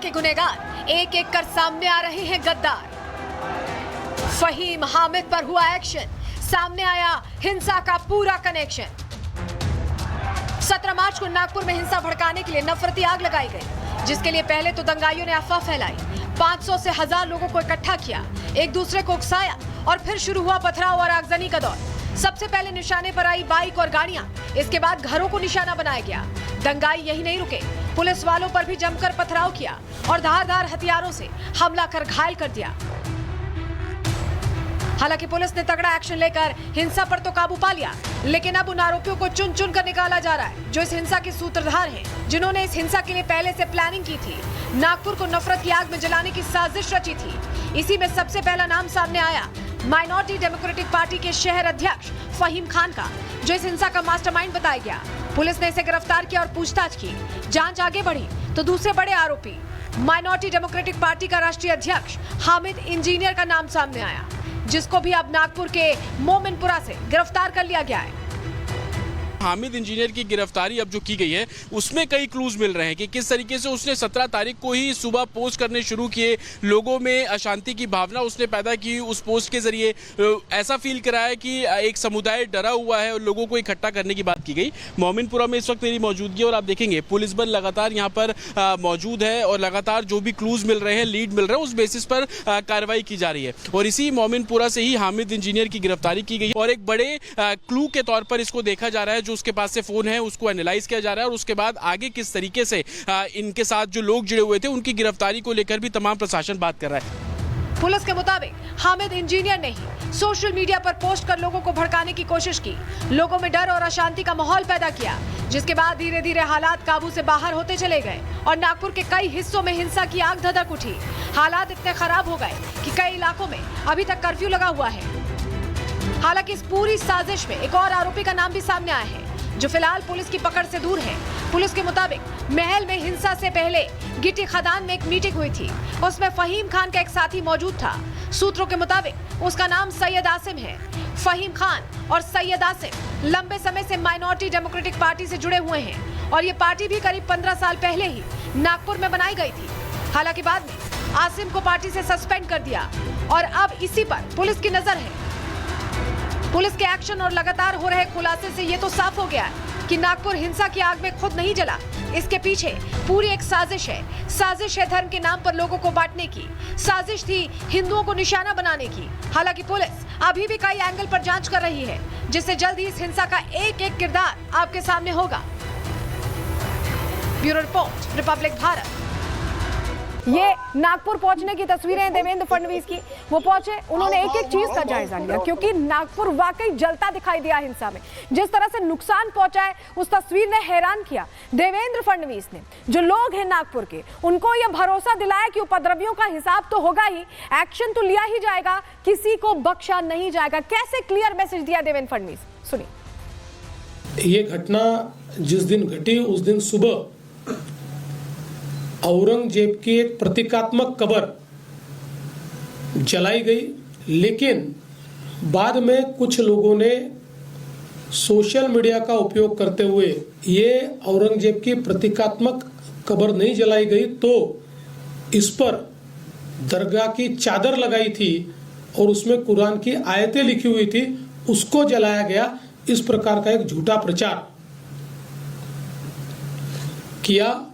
के गुनहगार एक एक कर सामने आ रहे हैं गद्दार। फहीम हामिद पर हुआ एक्शन, सामने आया हिंसा का पूरा कनेक्शन। 17 मार्च को नागपुर में हिंसा भड़काने के लिए नफरती आग लगाई गई, जिसके लिए पहले तो दंगाइयों ने अफवाह फैलाई, 500 से 1000 लोगों को इकट्ठा किया, एक दूसरे को उकसाया और फिर शुरू हुआ पथराव और आगजनी का दौर। सबसे पहले निशाने पर आई बाइक और गाड़ियां, इसके बाद घरों को निशाना बनाया गया। दंगाई यही नहीं रुके, पुलिस वालों पर भी जमकर पथराव किया और धारदार हथियारों से हमला कर घायल कर दिया। हालांकि पुलिस ने तगड़ा एक्शन लेकर हिंसा पर तो काबू पा लिया, लेकिन अब उन आरोपियों को चुन चुन कर निकाला जा रहा है जो इस हिंसा के सूत्रधार हैं, जिन्होंने इस हिंसा के लिए पहले से प्लानिंग की थी, नागपुर को नफरत की आग में जलाने की साजिश रची थी। इसी में सबसे पहला नाम सामने आया माइनॉरिटी डेमोक्रेटिक पार्टी के शहर अध्यक्ष फहीम खान का, जो इस हिंसा का मास्टरमाइंड बताया गया। पुलिस ने इसे गिरफ्तार किया और पूछताछ की। जांच आगे बढ़ी तो दूसरे बड़े आरोपी माइनॉरिटी डेमोक्रेटिक पार्टी का राष्ट्रीय अध्यक्ष हामिद इंजीनियर का नाम सामने आया, जिसको भी अब नागपुर के मोमिनपुरा से गिरफ्तार कर लिया गया है। हामिद इंजीनियर की गिरफ्तारी अब जो की गई है उसमें कई क्लूज मिल रहे हैं कि किस तरीके से उसने 17 तारीख को ही सुबह पोस्ट करने शुरू किए, लोगों में अशांति की भावना उसने पैदा की। उस पोस्ट के जरिए ऐसा फील कराया कि एक समुदाय डरा हुआ है और लोगों को इकट्ठा करने की बात की गई। मोमिनपुरा में इस वक्त मेरी मौजूदगी और आप देखेंगे पुलिस बल लगातार यहाँ पर मौजूद है और लगातार जो भी क्लूज मिल रहे हैं, लीड मिल रहे हैं, उस बेसिस पर कार्रवाई की जा रही है। और इसी मोमिनपुरा से ही हामिद इंजीनियर की गिरफ्तारी की गई और एक बड़े क्लू के तौर पर इसको देखा जा रहा है। उसके पास से फोन है उसको एनालाइज किया जा रहा है और उसके बाद आगे किस तरीके से इनके साथ जो लोग जुड़े हुए थे उनकी गिरफ्तारी को लेकर भी तमाम प्रशासन बात कर रहा है। पुलिस के मुताबिक हामिद इंजीनियर ने ही सोशल मीडिया पर पोस्ट कर लोगों को भड़काने की कोशिश की, लोगों में डर और अशांति का माहौल पैदा किया, जिसके बाद धीरे धीरे हालात काबू से बाहर होते चले गए और नागपुर के कई हिस्सों में हिंसा की आग धधक उठी। हालात इतने खराब हो गए कि कई इलाकों में अभी तक कर्फ्यू लगा हुआ है। हालांकि इस पूरी साजिश में एक और आरोपी का नाम भी सामने आया है, जो फिलहाल पुलिस की पकड़ से दूर है। पुलिस के मुताबिक महल में हिंसा से पहले गिट्टी खदान में एक मीटिंग हुई थी, उसमें फहीम खान का एक साथी मौजूद था। सूत्रों के मुताबिक उसका नाम सैयद आसिम है। फहीम खान और सैयद आसिम लंबे समय से माइनॉरिटी डेमोक्रेटिक पार्टी से जुड़े हुए हैं और ये पार्टी भी करीब 15 साल पहले ही नागपुर में बनाई गई थी। हालांकि बाद में आसिम को पार्टी से सस्पेंड कर दिया और अब इसी पर पुलिस की नजर है। पुलिस के एक्शन और लगातार हो रहे खुलासे से ये तो साफ हो गया है कि नागपुर हिंसा की आग में खुद नहीं जला, इसके पीछे पूरी एक साजिश है। साजिश है धर्म के नाम पर लोगों को बांटने की, साजिश थी हिंदुओं को निशाना बनाने की। हालांकि पुलिस अभी भी कई एंगल पर जांच कर रही है, जिससे जल्द ही इस हिंसा का एक एक किरदार आपके सामने होगा। Bureau report, Republic Bharat. ये नागपुर पहुंचने की तस्वीरें हैं देवेंद्र फडणवीस की। वो पहुंचे, उन्होंने एक एक चीज का जायजा लिया, क्योंकि नागपुर वाकई जलता दिखाई दिया हिंसा में। जिस तरह से नुकसान पहुंचा है उस तस्वीर ने हैरान किया। देवेंद्र फडणवीस ने जो लोग हैं नागपुर के, उनको यह भरोसा दिलाया कि उपद्रवियों का हिसाब तो होगा ही, एक्शन तो लिया ही जाएगा, किसी को बख्शा नहीं जाएगा। कैसे क्लियर मैसेज दिया देवेंद्र फडणवीस, सुनिए। ये घटना जिस दिन घटी उस दिन सुबह औरंगजेब की एक प्रतीकात्मक कब्र जलाई गई, लेकिन बाद में कुछ लोगों ने सोशल मीडिया का उपयोग करते हुए ये औरंगजेब की प्रतीकात्मक कब्र नहीं जलाई गई तो इस पर दरगाह की चादर लगाई थी और उसमें कुरान की आयतें लिखी हुई थी, उसको जलाया गया। इस प्रकार का एक झूठा प्रचार किया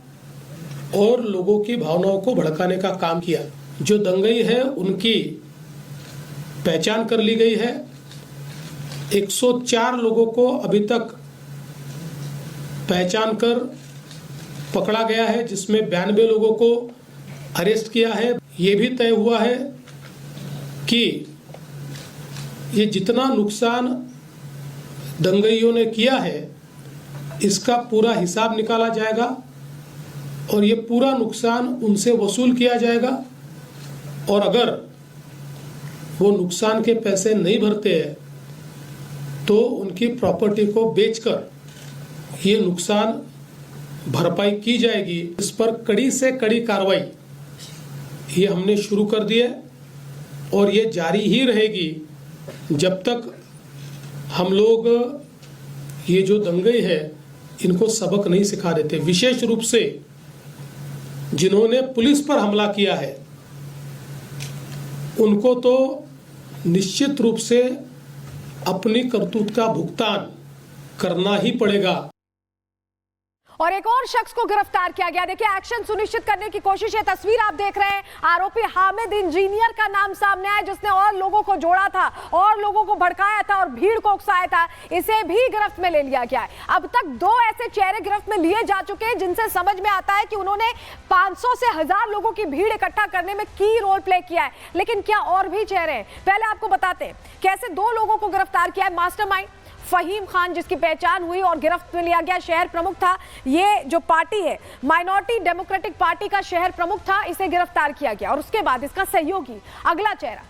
और लोगों की भावनाओं को भड़काने का काम किया। जो दंगई है उनकी पहचान कर ली गई है। 104 लोगों को अभी तक पहचान कर पकड़ा गया है, जिसमें 92 लोगों को अरेस्ट किया है। ये भी तय हुआ है कि ये जितना नुकसान दंगइयों ने किया है इसका पूरा हिसाब निकाला जाएगा और ये पूरा नुकसान उनसे वसूल किया जाएगा। और अगर वो नुकसान के पैसे नहीं भरते हैं तो उनकी प्रॉपर्टी को बेचकर ये नुकसान भरपाई की जाएगी। इस पर कड़ी से कड़ी कार्रवाई ये हमने शुरू कर दी है और ये जारी ही रहेगी जब तक हम लोग ये जो दंगई है इनको सबक नहीं सिखा देते। विशेष रूप से जिन्होंने पुलिस पर हमला किया है उनको तो निश्चित रूप से अपनी करतूत का भुगतान करना ही पड़ेगा। और एक और शख्स को गिरफ्तार किया गया। देखिए, एक्शन सुनिश्चित करने की कोशिश, ये तस्वीर आप देख रहे हैं, आरोपी हामिद इंजीनियर का नाम सामने आया, जिसने और लोगों को जोड़ा था और लोगों को भड़काया था और भीड़ को उकसाया था। इसे भी गिरफ्त में ले लिया गया है। अब तक 2 ऐसे चेहरे गिरफ्त में लिए जा चुके हैं जिनसे समझ में आता है कि उन्होंने 500 से 1000 लोगों की भीड़ इकट्ठा करने में की रोल प्ले किया है। लेकिन क्या और भी चेहरे हैं? पहले आपको बताते हैं कैसे 2 लोगों को गिरफ्तार किया है। मास्टरमाइंड फहीम खान, जिसकी पहचान हुई और गिरफ्त में लिया गया, शहर प्रमुख था। ये जो पार्टी है, माइनॉरिटी डेमोक्रेटिक पार्टी का शहर प्रमुख था, इसे गिरफ्तार किया गया। और उसके बाद इसका सहयोगी, अगला चेहरा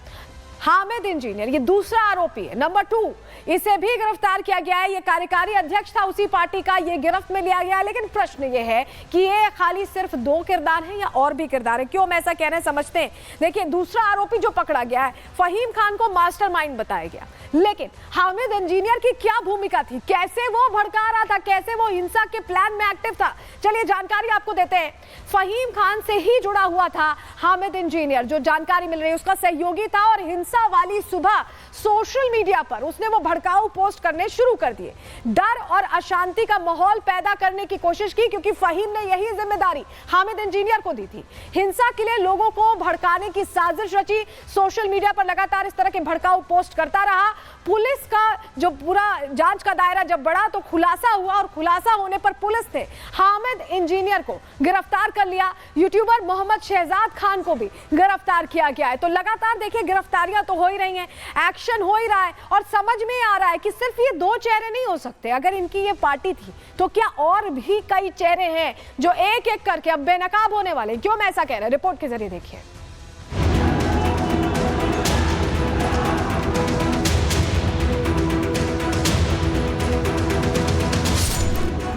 हामिद इंजीनियर, ये दूसरा आरोपी है, नंबर 2, इसे भी गिरफ्तार किया गया है। ये कार्यकारी अध्यक्ष था उसी पार्टी का, ये गिरफ्त में लिया गया है। लेकिन प्रश्न ये है कि ये खाली सिर्फ 2 किरदार हैं या और भी किरदार है? क्यों मैं ऐसा कह रहे हैं, समझते हैं। देखिए, दूसरा आरोपी जो पकड़ा गया है, फहीम खान को मास्टरमाइंड बताया गया, लेकिन हामिद इंजीनियर की क्या भूमिका थी, कैसे वो भड़का रहा था, कैसे वो हिंसा के प्लान में एक्टिव था, चलिए जानकारी आपको देते हैं। फहीम खान से ही जुड़ा हुआ था हामिद इंजीनियर, जो जानकारी मिल रही है उसका सहयोगी था। और हिंसा वाली सुबह सोशल मीडिया पर उसने वो भड़काऊ पोस्ट करने शुरू कर दिए, डर और अशांति का माहौल पैदा करने की कोशिश की, क्योंकि फहीम ने यही जिम्मेदारी हामिद इंजीनियर को दी थी। हिंसा के लिए लोगों को भड़काने की साजिश रची, सोशल मीडिया पर लगातार इस तरह के भड़काऊ पोस्ट करता रहा। पुलिस का जो पूरा जांच का दायरा जब बढ़ा तो खुलासा हुआ, और खुलासा होने पर पुलिस ने हामिद इंजीनियर को गिरफ्तार कर लिया। यूट्यूबर मोहम्मद शहजाद खान को भी गिरफ्तार किया गया है। तो लगातार देखिए, गिरफ्तारियां तो हो ही रही हैं, एक्शन हो ही रहा है, और समझ में आ रहा है कि सिर्फ ये 2 चेहरे नहीं हो सकते। अगर इनकी ये पार्टी थी तो क्या और भी कई चेहरे हैं जो एक एक करके अब बेनकाब होने वाले? क्यों मैं ऐसा कह रहा हूं, रिपोर्ट के जरिए देखिए।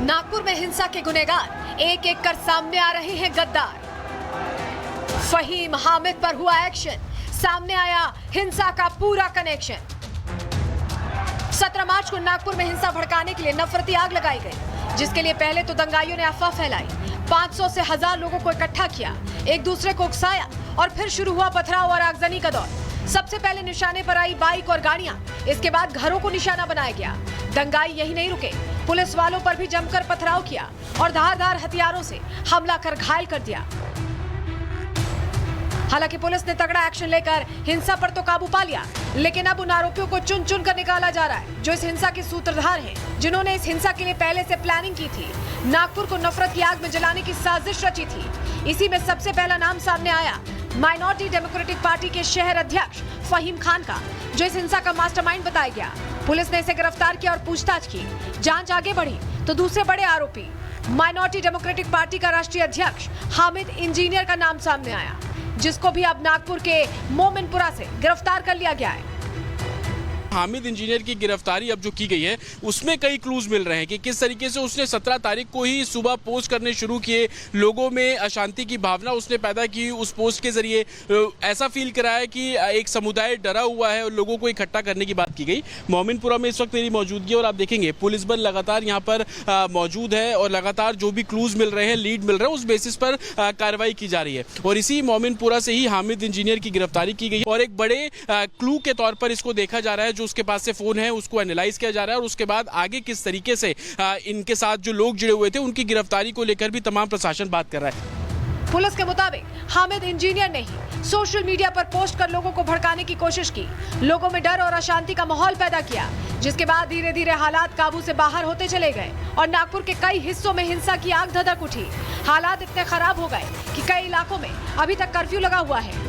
नागपुर में हिंसा के गुनहगार एक एक कर सामने आ रहे हैं गद्दार। फहीम हामिद पर हुआ एक्शन, सामने आया हिंसा का पूरा कनेक्शन। 17 मार्च को नागपुर में हिंसा भड़काने के लिए नफरती आग लगाई गई, जिसके लिए पहले तो दंगाइयों ने अफवाह फैलाई, 500 से 1000 लोगों को इकट्ठा किया, एक दूसरे को उकसाया, और फिर शुरू हुआ पथराव और आगजनी का दौर। सबसे पहले निशाने पर आई बाइक और गाड़ियां, इसके बाद घरों को निशाना बनाया गया। दंगाई यही नहीं रुके, पुलिस वालों पर भी जमकर पथराव किया और धारदार हथियारों से हमला कर घायल कर दिया। हालांकि पुलिस ने तगड़ा एक्शन लेकर हिंसा पर तो काबू पा लिया, लेकिन अब उन आरोपियों को चुन चुन कर निकाला जा रहा है जो इस हिंसा के सूत्रधार हैं, जिन्होंने इस हिंसा के लिए पहले से प्लानिंग की थी, नागपुर को नफरत की आग में जलाने की साजिश रची थी। इसी में सबसे पहला नाम सामने आया माइनॉरिटी डेमोक्रेटिक पार्टी के शहर अध्यक्ष फहीम खान का, जो इस हिंसा का मास्टरमाइंड बताया गया। पुलिस ने इसे गिरफ्तार किया और पूछताछ की। जांच आगे बढ़ी तो दूसरे बड़े आरोपी माइनॉरिटी डेमोक्रेटिक पार्टी का राष्ट्रीय अध्यक्ष हामिद इंजीनियर का नाम सामने आया, जिसको भी अब नागपुर के मोमिनपुरा से गिरफ्तार कर लिया गया है। हामिद इंजीनियर की गिरफ्तारी अब जो की गई है उसमें कई क्लूज मिल रहे हैं कि किस तरीके से उसने 17 तारीख को ही सुबह पोस्ट करने शुरू किए, लोगों में अशांति की भावना उसने पैदा की। उस पोस्ट के जरिए ऐसा फील कराया कि एक समुदाय डरा हुआ है और लोगों को इकट्ठा करने की बात की गई। मोमिनपुरा में इस वक्त मेरी मौजूदगी और आप देखेंगे पुलिस बल लगातार यहाँ पर मौजूद है और लगातार जो भी क्लूज मिल रहे हैं, लीड मिल रहा है, उस बेसिस पर कार्रवाई की जा रही है। और इसी मोमिनपुरा से ही हामिद इंजीनियर की गिरफ्तारी की गई और एक बड़े क्लू के तौर पर इसको देखा जा रहा है। जो उसके पास से फोन है उसको एनालाइज किया जा रहा है और उसके बाद आगे किस तरीके से इनके साथ जो लोग जुड़े हुए थे उनकी गिरफ्तारी को लेकर भी तमाम प्रशासन बात कर रहा है। पुलिस के मुताबिक हामिद इंजीनियर ने ही सोशल मीडिया पर पोस्ट कर लोगों को भड़काने की कोशिश की, लोगों में डर और अशांति का माहौल पैदा किया, जिसके बाद धीरे धीरे हालात काबू से बाहर होते चले गए और नागपुर के कई हिस्सों में हिंसा की आग धधक उठी। हालात इतने खराब हो गए कि कई इलाकों में अभी तक कर्फ्यू लगा हुआ है।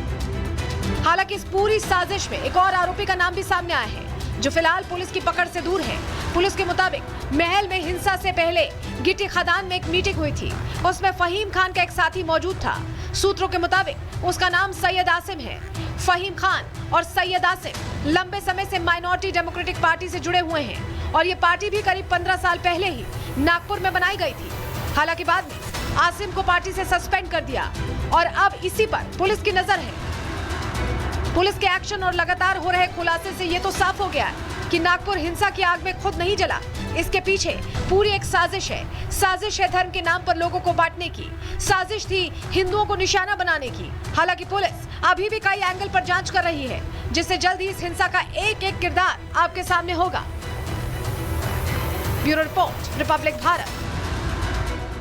हालांकि इस पूरी साजिश में एक और आरोपी का नाम भी सामने आया है, जो फिलहाल पुलिस की पकड़ से दूर है। पुलिस के मुताबिक महल में हिंसा से पहले गिट्टी खदान में एक मीटिंग हुई थी, उसमें फहीम खान का एक साथी मौजूद था। सूत्रों के मुताबिक उसका नाम सैयद आसिम है। फहीम खान और सैयद आसिम लंबे समय से माइनॉरिटी डेमोक्रेटिक पार्टी से जुड़े हुए हैं और ये पार्टी भी करीब 15 साल पहले ही नागपुर में बनाई गई थी। हालांकि बाद में आसिम को पार्टी से सस्पेंड कर दिया और अब इसी पर पुलिस की नजर है। पुलिस के एक्शन और लगातार हो रहे खुलासे से ये तो साफ हो गया है कि नागपुर हिंसा की आग में खुद नहीं जला, इसके पीछे पूरी एक साजिश है धर्म के नाम पर लोगों को बांटने की। साजिश थी हिंदुओं को निशाना बनाने की। हालांकि पुलिस अभी भी कई एंगल पर जांच कर रही है, जिससे जल्द ही इस हिंसा का एक एक किरदार आपके सामने होगा। Bureau report, Republic Bharat.